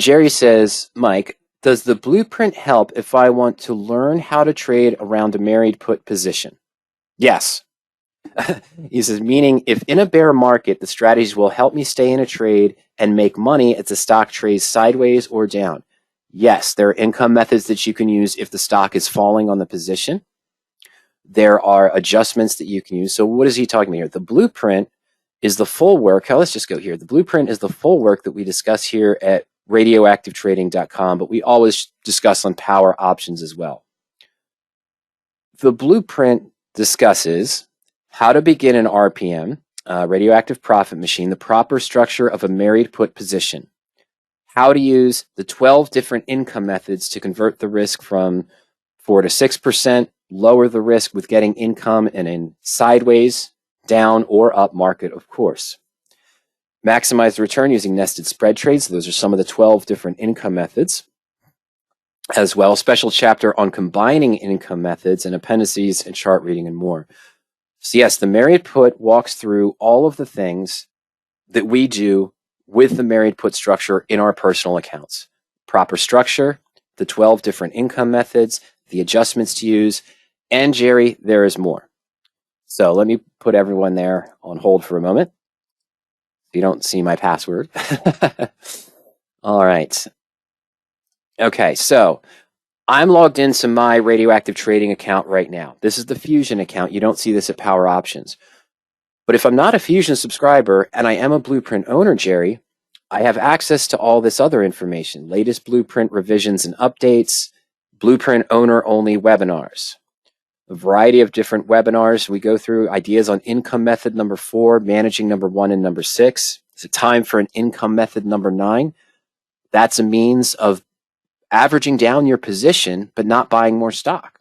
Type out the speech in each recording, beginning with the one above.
Jerry says, Mike, does the blueprint help if I want to learn how to trade around a married put position? Yes. He says, meaning if in a bear market, the strategies will help me stay in a trade and make money as the stock trades sideways or down. Yes, there are income methods that you can use if the stock is falling on the position. There are adjustments that you can use. So what is he talking about here? The blueprint is the full work. Let's just go here. The blueprint is the full work that we discuss here at radioactivetrading.com, but we always discuss on power options as well. The blueprint discusses how to begin an RPM, radioactive profit machine, the proper structure of a married put position, how to use the 12 different income methods to convert the risk from 4 to 6%, lower the risk with getting income in a sideways, down, or up market, of course. Maximize the return using nested spread trades. Those are some of the 12 different income methods. As well, special chapter on combining income methods and appendices and chart reading and more. So yes, the married put walks through all of the things that we do with the married put structure in our personal accounts. Proper structure, the 12 different income methods, the adjustments to use, and Jerry, there is more. So let me put everyone there on hold for a moment. You don't see my password. All right. Okay, so I'm logged into my radioactive trading account right now. This is the Fusion account. You don't see this at Power Options. But if I'm not a Fusion subscriber and I am a Blueprint owner, Jerry, I have access to all this other information, latest Blueprint revisions and updates, Blueprint owner-only webinars, a variety of different webinars. We go through ideas on income method number 4, managing number 1 and number 6. Is it time for an income method number 9? That's a means of averaging down your position, but not buying more stock.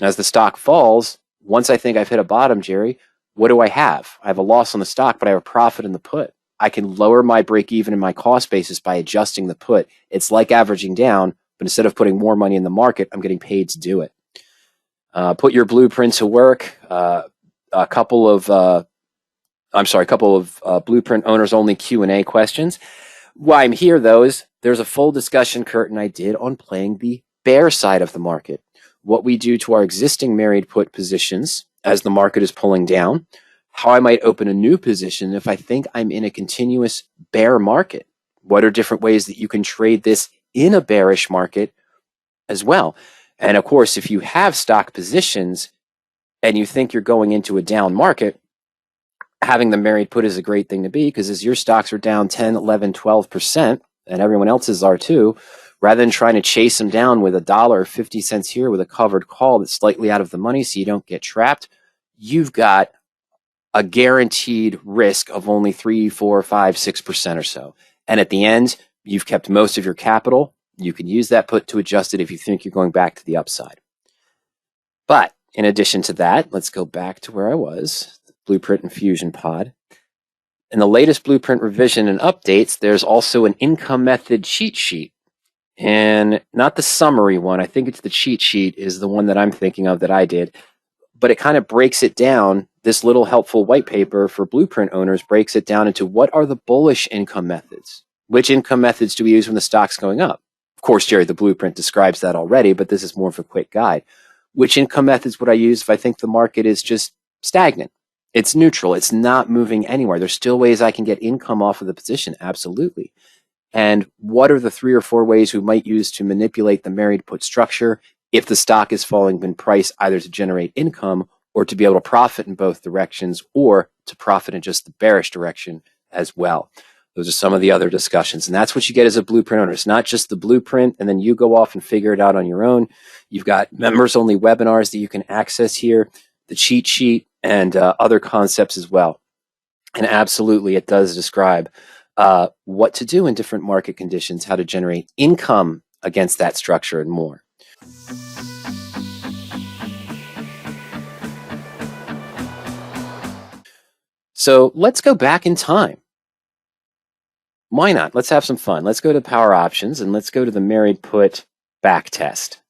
As the stock falls, once I think I've hit a bottom, Jerry, what do I have? I have a loss on the stock, but I have a profit in the put. I can lower my break even and my cost basis by adjusting the put. It's like averaging down, but instead of putting more money in the market, I'm getting paid to do it. Put your blueprint to work. A couple of Blueprint owners only Q&A questions. Why I'm here, though, is there's a full discussion curtain I did on playing the bear side of the market. What we do to our existing married put positions as the market is pulling down, how I might open a new position if I think I'm in a continuous bear market. What are different ways that you can trade this in a bearish market as well? And of course, if you have stock positions and you think you're going into a down market, having the married put is a great thing to be, because as your stocks are down 10, 11, 12%, and everyone else's are too, rather than trying to chase them down with $1.50 here with a covered call that's slightly out of the money so you don't get trapped, you've got a guaranteed risk of only 3, 4, 5, 6% or so. And at the end, you've kept most of your capital. You can use that put to adjust it if you think you're going back to the upside. But in addition to that, let's go back to where I was, the Blueprint and Fusion pod. In the latest Blueprint revision and updates, there's also an income method cheat sheet. And not the summary one. I think it's the cheat sheet is the one that I'm thinking of that I did. But it kind of breaks it down. This little helpful white paper for Blueprint owners breaks it down into what are the bullish income methods? Which income methods do we use when the stock's going up? Of course, Jerry, the Blueprint describes that already, but this is more of a quick guide. Which income methods would I use if I think the market is just stagnant? It's neutral. It's not moving anywhere. There's still ways I can get income off of the position. Absolutely. And what are the 3 or 4 ways we might use to manipulate the married put structure if the stock is falling in price, either to generate income or to be able to profit in both directions, or to profit in just the bearish direction as well? Those are some of the other discussions. And that's what you get as a Blueprint owner. It's not just the blueprint and then you go off and figure it out on your own. You've got members only webinars that you can access here, the cheat sheet, and other concepts as well. And absolutely, it does describe what to do in different market conditions, how to generate income against that structure, and more. So let's go back in time. Why not? Let's have some fun. Let's go to Power Options and let's go to the married put back test.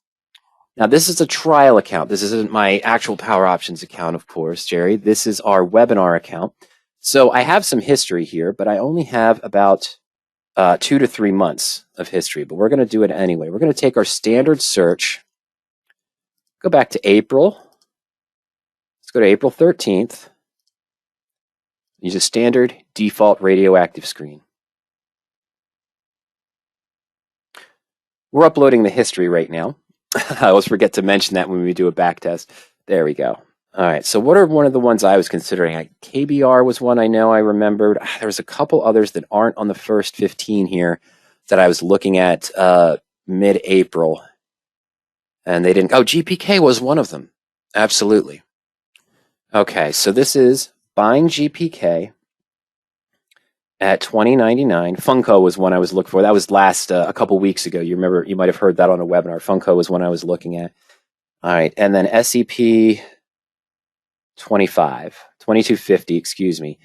Now, this is a trial account. This isn't my actual Power Options account, of course, Jerry. This is our webinar account. So I have some history here, but I only have about 2 to 3 months of history, but we're going to do it anyway. We're going to take our standard search, go back to April. Let's go to April 13th. Use a standard default radioactive screen. We're uploading the history right now. I always forget to mention that when we do a back test. There we go. All right, so what are one of the ones I was considering? KBR was one I know I remembered. There was a couple others that aren't on the first 15 here that I was looking at mid-April, and they didn't. Oh, GPK was one of them. Absolutely. Okay, so this is buying GPK at $20.99. Funko was one I was looking for. That was last a couple weeks ago. You remember? You might have heard that on a webinar. Funko was one I was looking at. All right, and then SEP 2250, excuse me,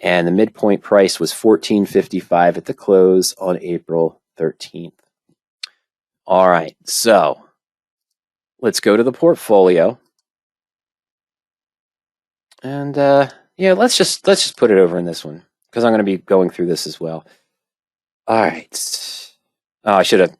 and the midpoint price was $14.55 at the close on April 13th. All right, so let's go to the portfolio, and yeah, let's just put it over in this one because I'm going to be going through this as well. All right. Oh, I should have.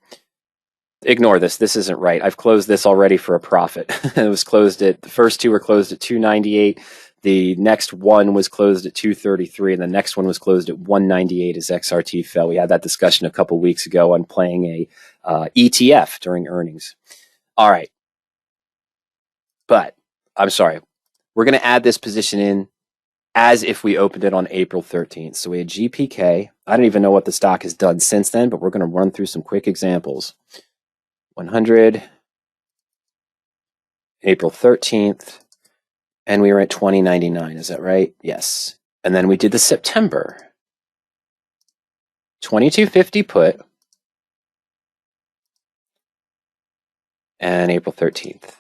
Ignore this. This isn't right. I've closed this already for a profit. It was closed at, the first two were closed at $2.98. The next one was closed at $2.33, and the next one was closed at $1.98 as XRT fell. We had that discussion a couple weeks ago on playing a ETF during earnings. All right. But I'm sorry. We're going to add this position in as if we opened it on April 13th. So we had GPK. I don't even know what the stock has done since then, but we're going to run through some quick examples. 100, April 13th, and we were at $20.99. Is that right? Yes. And then we did the September 2250 put and April 13th.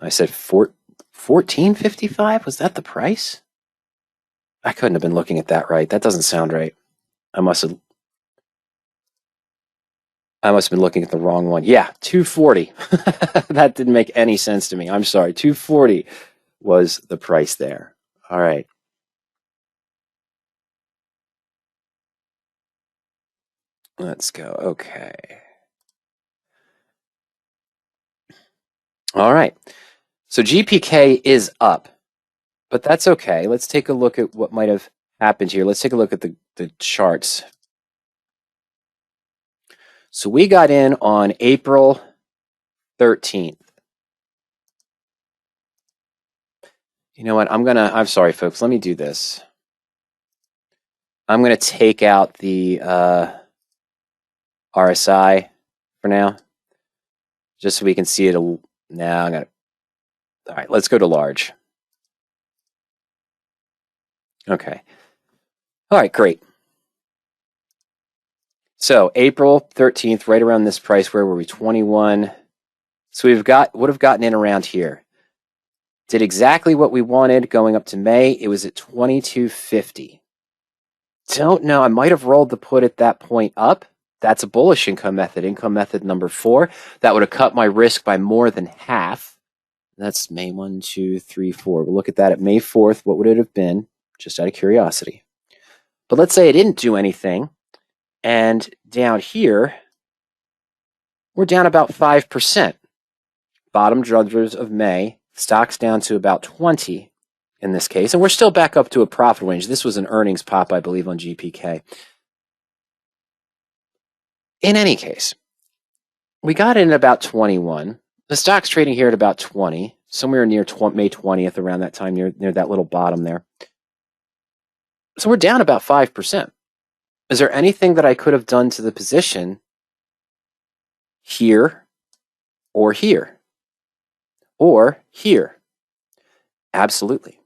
I said $14.55. Was that the price? I couldn't have been looking at that right. That doesn't sound right. I must have been looking at the wrong one. Yeah, $2.40. That didn't make any sense to me. I'm sorry. $2.40 was the price there. All right. Let's go. Okay. All right. So GPK is up, but that's okay. Let's take a look at what might have happened here. Let's take a look at the charts. So we got in on April 13th. You know what? I'm sorry, folks. Let me do this. I'm going to take out the RSI for now, just so we can see it. Now I'm going to. All right, let's go to large. Okay. All right, great. So April 13th, right around this price, where were we? 21. So would have gotten in around here. Did exactly what we wanted going up to May. It was at 2250. Don't know. I might have rolled the put at that point up. That's a bullish income method number 4. That would have cut my risk by more than half. That's May 1, 2, 3, 4. We'll look at that at May 4th. What would it have been? Just out of curiosity. But let's say it didn't do anything. And down here, we're down about 5%. Bottom drudgers of May, stock's down to about 20 in this case. And we're still back up to a profit range. This was an earnings pop, I believe, on GPK. In any case, we got in at about 21. The stock's trading here at about 20, somewhere near May 20th, around that time, near that little bottom there. So we're down about 5%. Is there anything that I could have done to the position here or here or here? Absolutely.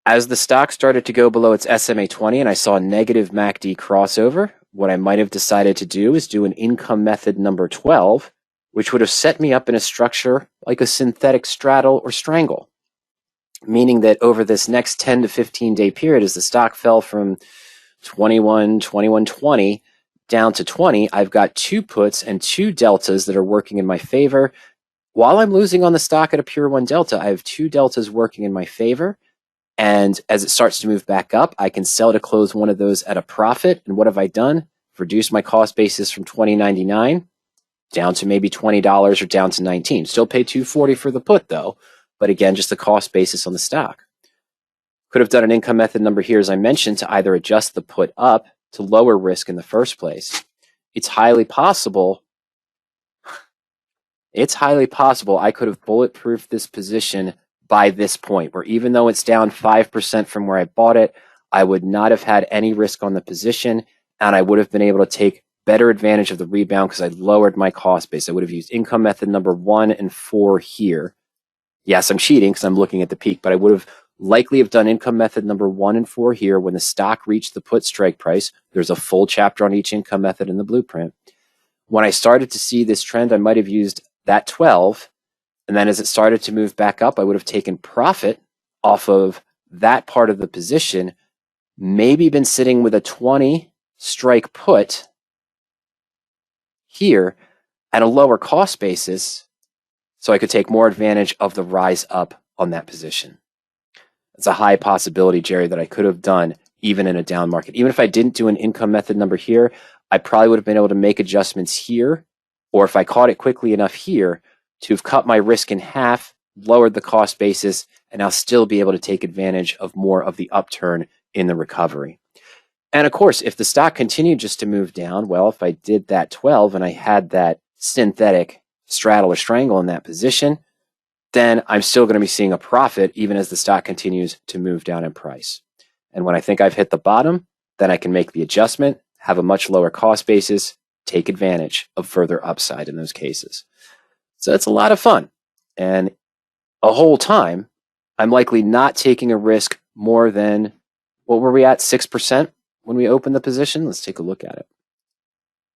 As the stock started to go below its SMA 20 and I saw a negative MACD crossover, what I might have decided to do is do an income method number 12, which would have set me up in a structure like a synthetic straddle or strangle, meaning that over this next 10 to 15 day period, as the stock fell from 21.20 down to 20, I've got 2 puts and 2 deltas that are working in my favor. While I'm losing on the stock at a pure 1 delta, I have 2 deltas working in my favor. And as it starts to move back up, I can sell to close one of those at a profit. And what have I done? Reduced my cost basis from $20.99 down to maybe $20 or down to $19. Still pay $240 for the put though, but again, just the cost basis on the stock. Could have done an income method number here, as I mentioned, to either adjust the put up to lower risk in the first place. It's highly possible I could have bulletproofed this position by this point, where even though it's down 5% from where I bought it, I would not have had any risk on the position, and I would have been able to take better advantage of the rebound because I lowered my cost base. I would have used income method number 1 and 4 here. Yes, I'm cheating because I'm looking at the peak, but I would have likely have done income method number 1 and 4 here when the stock reached the put strike price. There's a full chapter on each income method in the blueprint. When I started to see this trend, I might have used that 12, and then as it started to move back up, I would have taken profit off of that part of the position, maybe been sitting with a 20 strike put here at a lower cost basis, so I could take more advantage of the rise up on that position. It's a high possibility, Jerry, that I could have done even in a down market. Even if I didn't do an income method number here, I probably would have been able to make adjustments here, or if I caught it quickly enough here, to have cut my risk in half, lowered the cost basis, and I'll still be able to take advantage of more of the upturn in the recovery. And of course, if the stock continued just to move down, well, if I did that 12 and I had that synthetic straddle or strangle in that position, then I'm still going to be seeing a profit even as the stock continues to move down in price. And when I think I've hit the bottom, then I can make the adjustment, have a much lower cost basis, take advantage of further upside in those cases. So it's a lot of fun. And a whole time, I'm likely not taking a risk more than, what were we at, 6% when we opened the position? Let's take a look at it.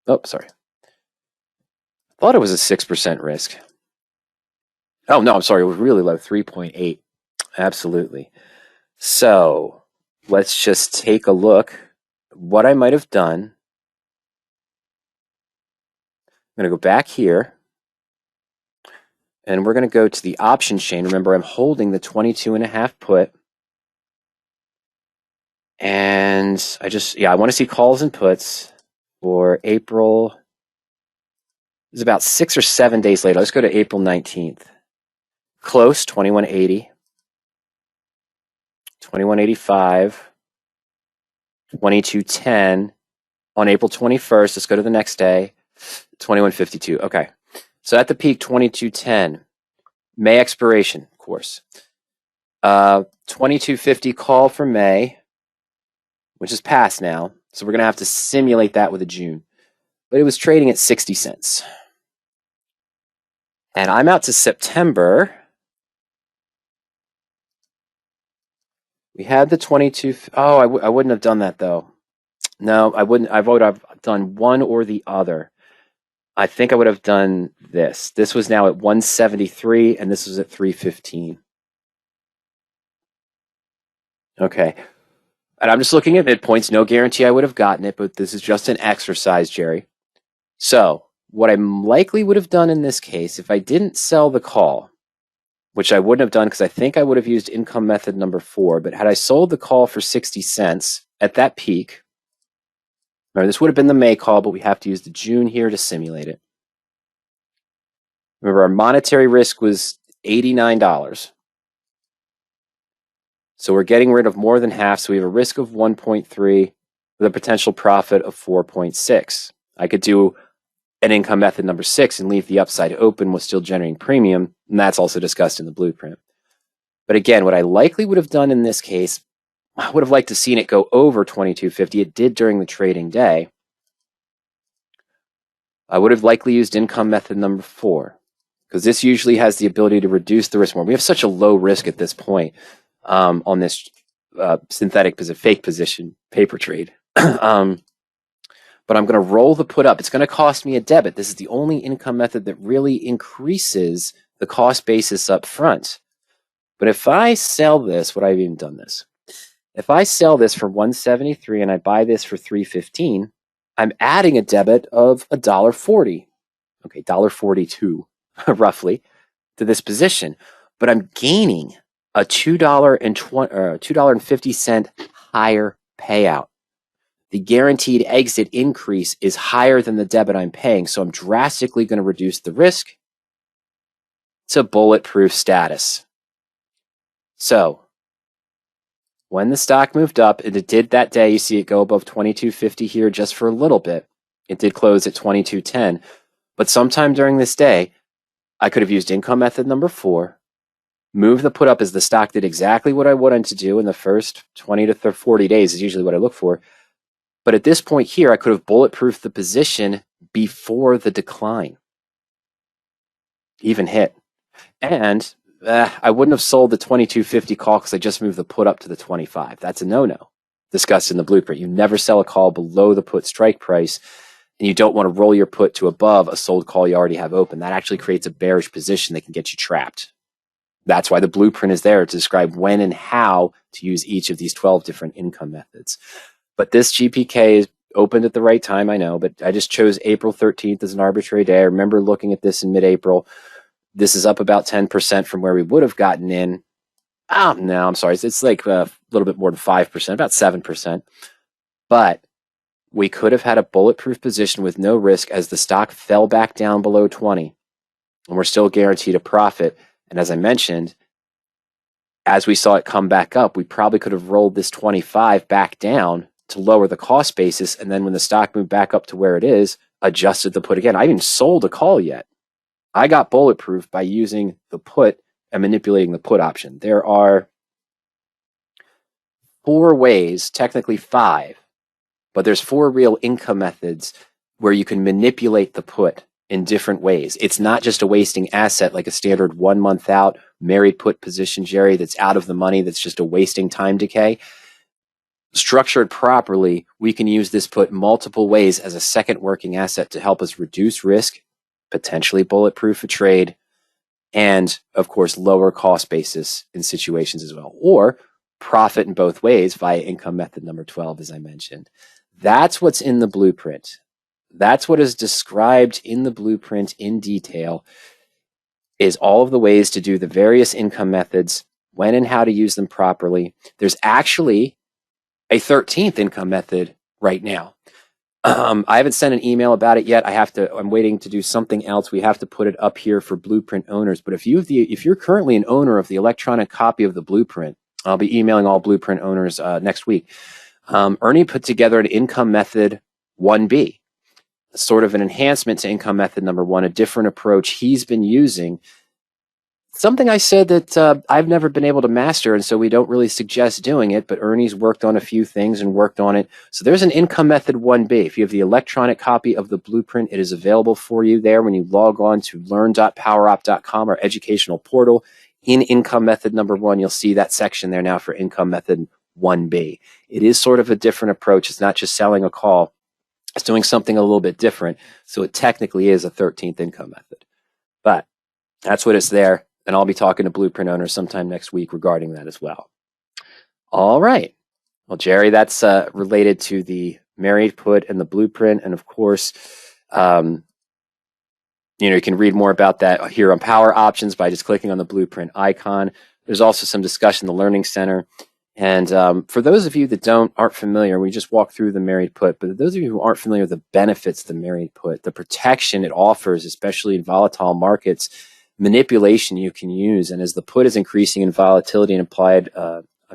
Oh, sorry. I thought it was a 6% risk. Oh, no, I'm sorry. It was really low, 3.8. Absolutely. So let's just take a look at what I might have done. I'm going to go back here. And we're going to go to the option chain. Remember, I'm holding the 22.5 put. And I want to see calls and puts for April. It's about 6 or 7 days later. Let's go to April 19th. Close, 21.80. 21.85. 22.10. On April 21st, let's go to the next day. 21.52. Okay. So at the peak, 22.10. May expiration, of course. 22.50 call for May, which is past now. So we're going to have to simulate that with a June. But it was trading at 60 cents. And I'm out to September. We had the 22. Oh, I wouldn't have done that, though. No, I wouldn't. I would have done one or the other. I think I would have done this. This was now at 173, and this was at 315. Okay. And I'm just looking at midpoints. No guarantee I would have gotten it, but this is just an exercise, Jerry. So what I likely would have done in this case, if I didn't sell the call, which I wouldn't have done because I think I would have used income method number 4, but had I sold the call for 60 cents at that peak, remember, this would have been the May call, but we have to use the June here to simulate it. Remember, our monetary risk was $89. So we're getting rid of more than half. So we have a risk of 1.3 with a potential profit of 4.6. I could do an income method number 6 and leave the upside open with still generating premium. And that's also discussed in the blueprint. But again, what I likely would have done in this case, I would have liked to seen it go over 22.50. It did during the trading day. I would have likely used income method number 4 because this usually has the ability to reduce the risk more. We have such a low risk at this point on this fake position paper trade. But I'm going to roll the put up. It's going to cost me a debit. This is the only income method that really increases the cost basis up front. But if I sell this, would I have even done this? If I sell this for 173 and I buy this for 315, I'm adding a debit of $1.40. Okay, $1.42 roughly to this position. But I'm gaining a $2.50 higher payout. The guaranteed exit increase is higher than the debit I'm paying, so I'm drastically going to reduce the risk. It's a bulletproof status. So when the stock moved up, and it did that day, you see it go above 22.50 here just for a little bit. It did close at 22.10, but sometime during this day, I could have used income method number 4, move the put up as the stock did exactly what I wanted to do in the first 20 to 40 days is usually what I look for. But at this point here, I could have bulletproofed the position before the decline even hit. And I wouldn't have sold the 22.50 call because I just moved the put up to the 25. That's a no-no. Discussed in the blueprint. You never sell a call below the put strike price, and you don't want to roll your put to above a sold call you already have open. That actually creates a bearish position that can get you trapped. That's why the blueprint is there to describe when and how to use each of these 12 different income methods. But this GPK is opened at the right time, I know, but I just chose April 13th as an arbitrary day. I remember looking at this in mid-April. This is up about 10% from where we would have gotten in. Oh, no, I'm sorry. It's like a little bit more than 5%, about 7%. But we could have had a bulletproof position with no risk as the stock fell back down below 20. And we're still guaranteed a profit. And as I mentioned, as we saw it come back up, we probably could have rolled this 25 back down to lower the cost basis. And then when the stock moved back up to where it is, adjusted the put again. I haven't sold a call yet. I got bulletproof by using the put and manipulating the put option. There are 4 ways, technically 5, but there's 4 real income methods where you can manipulate the put in different ways. It's not just a wasting asset like a standard 1 month out married put position, Jerry, that's out of the money, that's just a wasting time decay. Structured properly, we can use this put multiple ways as a second working asset to help us reduce risk, potentially bulletproof a trade, and of course lower cost basis in situations as well, or profit in both ways via income method number 12, as I mentioned. That's what's in the blueprint. That's what is described in the blueprint in detail, is all of the ways to do the various income methods, when and how to use them properly. There's actually a 13th income method right now. I haven't sent an email about it yet. I'm waiting to do something else. We have to put it up here for Blueprint owners. But if you're currently an owner of the electronic copy of the Blueprint, I'll be emailing all Blueprint owners next week. Ernie put together an income method 1B, sort of an enhancement to income method number 1, a different approach he's been using. Something I said that I've never been able to master, and so we don't really suggest doing it, but Ernie's worked on a few things and worked on it. So there's an income method 1B. If you have the electronic copy of the blueprint, it is available for you there when you log on to learn.powerup.com, our educational portal. In income method number 1, you'll see that section there now for income method 1B. It is sort of a different approach. It's not just selling a call. It's doing something a little bit different. So it technically is a 13th income method. But that's what it's there. And I'll be talking to Blueprint owners sometime next week regarding that as well. All right. Well, Jerry, that's related to the married put and the blueprint. And of course, you can read more about that here on Power Options by just clicking on the blueprint icon. There's also some discussion in the Learning Center. And for those of you that aren't familiar, we just walked through the married put, but those of you who aren't familiar with the benefits of the married put, the protection it offers, especially in volatile markets, manipulation you can use. And as the put is increasing in volatility and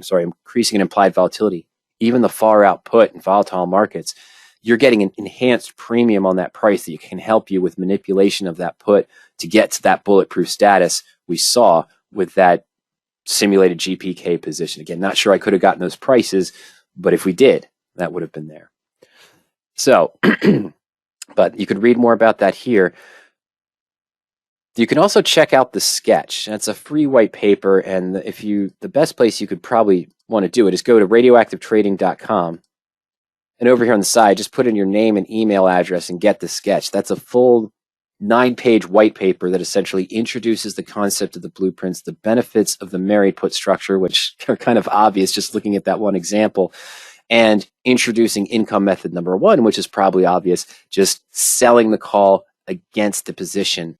increasing in implied volatility, even the far out put in volatile markets, you're getting an enhanced premium on that price that can help you with manipulation of that put to get to that bulletproof status we saw with that simulated GPK position. Again, not sure I could have gotten those prices, but if we did, that would have been there. So, but you could read more about that here. You can also check out the sketch. That's a free white paper, and the best place you could probably want to do it is go to radioactivetrading.com, and over here on the side, just put in your name and email address and get the sketch. That's a full 9-page white paper that essentially introduces the concept of the blueprints, the benefits of the married put structure, which are kind of obvious just looking at that one example, and introducing income method number 1, which is probably obvious, just selling the call against the position